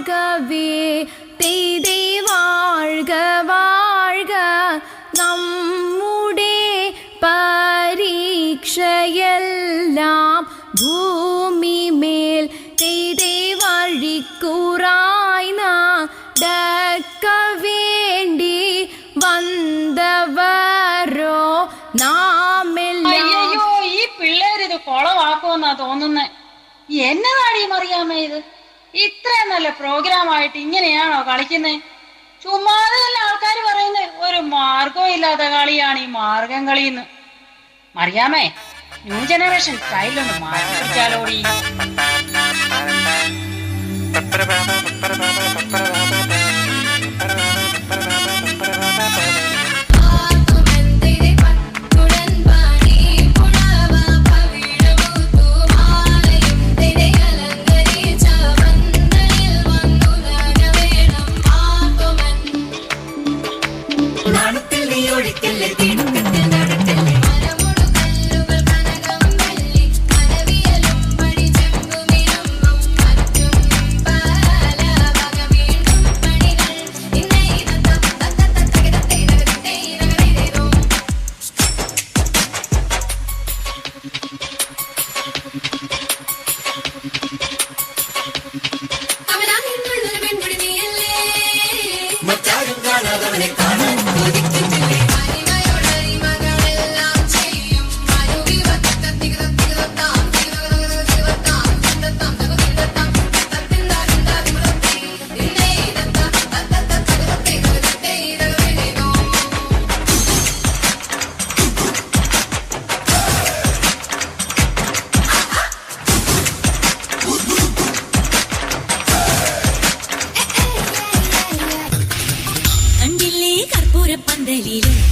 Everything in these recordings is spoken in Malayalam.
വാഴ്കവേ തെയ്തേ വാഴ്ക വാഴ്ക നമ്മുടെ പരീക്ഷയെല്ലാം ഭൂമിമേൽ തെയ്തേ വഴിക്കുറായി നടക്ക വേണ്ടി വന്നവരോ നാമെല്ലാം. അയ്യോ, ഈ പിള്ളേരിത് കൊളവാക്കുമെന്നാ തോന്നുന്നേ. എന്നതാണീ മറിയാമ്മ ഇത്? ഇത്രയും നല്ല പ്രോഗ്രാം ആയിട്ട് ഇങ്ങനെയാണോ കളിക്കുന്നേ? ചുമ്മാതെ അല്ല ആൾക്കാർ പറയുന്നത്. ഒരു മാർഗവും ഇല്ലാത്ത കളിയാണ് ഈ മാർഗം കളിന്ന്. മറിയാമ്മേ, ന്യൂ ജനറേഷൻ സ്റ്റൈലൊന്ന് മാറ്റി പിടിച്ചാലോടി.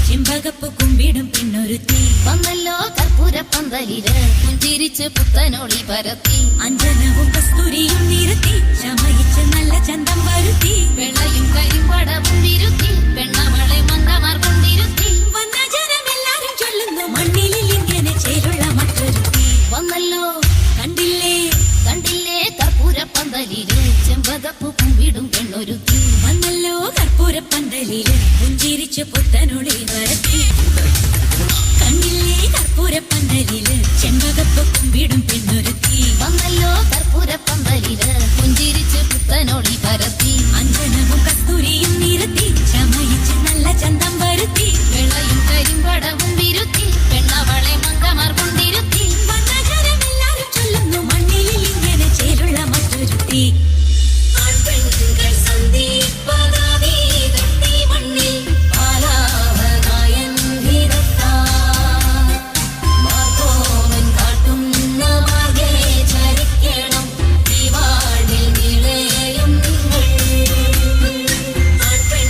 ചെമ്പകപ്പ് കുമ്പിടും പിന്നൊരുത്തി വന്നല്ലോ കർപ്പൂരപ്പന്തലില് പുഞ്ചിരിച്ച് പുത്തനൊളി പരത്തി അഞ്ജനവും കസ്തൂരിയും നിരത്തി ശമയിച്ച് നല്ല ചന്തം വരുത്തി വെള്ളയും കരിമ്പടവും വിരുത്തി പെണ്ണവളെ മന്ദമാർ കൊണ്ടിരുത്തി വന്ന ജനമെല്ലാരും ചൊല്ലുന്നു മണ്ണിലിൽ ഇങ്ങനെ ചേരുള്ള മറ്റൊരുത്തി വന്നല്ലോ കണ്ടില്ലേ കണ്ടില്ലേ കർപ്പൂരപ്പന്തലില് ചെമ്പകപ്പ് കുമ്പിടും പെണ്ണൊരുത്തി വന്നല്ലോ കർപ്പൂരപ്പന്തലില് പുഞ്ചിരിച്ച് പുത്തനൊളി വരത്തി കണ്ടില്ലേ കർപ്പൂരപ്പന്തലില് ചെമ്പകപ്പ് കുമ്പിടും പെണ്ണൊരുത്തി വന്നല്ലോ കർപ്പൂരപ്പന്തലില് പുഞ്ചിരിച്ച് പുത്തനൊളി പരത്തി അഞ്ജനവും കസ്തൂരിയും നിരത്തി ശമയിച്ച് നല്ല ചന്തം വരുത്തി വെള്ളയും കരിമ്പടവും വിരുത്തി പെണ്ണവളെ മന്ദമാർ കൊണ്ടിരുത്തി വന്ന ജനമെല്ലാരും ചൊല്ലുന്നു മണ്ണിലിൽ ഇങ്ങനെ ചേരുള്ള മറ്റൊരുത്തി ആൺപെൺകൾ സന്ദീപതാവീ തട്ടി മണ്ണിൽ പാലാവനായൻ ധീരത്താൽ മാർക്കോവൻ കാട്ടുന്ന മാർഗേ ചരിക്കണം ഈ വാഴ്വിൽ നിളയും നിങ്ങൾ. ആൺപെൺകൾ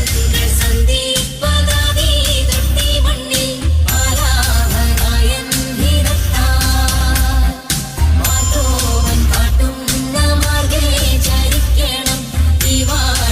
സന്ദീപതാവീ തട്ടി മണ്ണിൽ പാലാവനായൻ ധീരത്താൽ മാർക്കോവൻ കാട്ടുന്ന മാർഗേ ചരിക്കണം ഈ വാഴ്വിൽ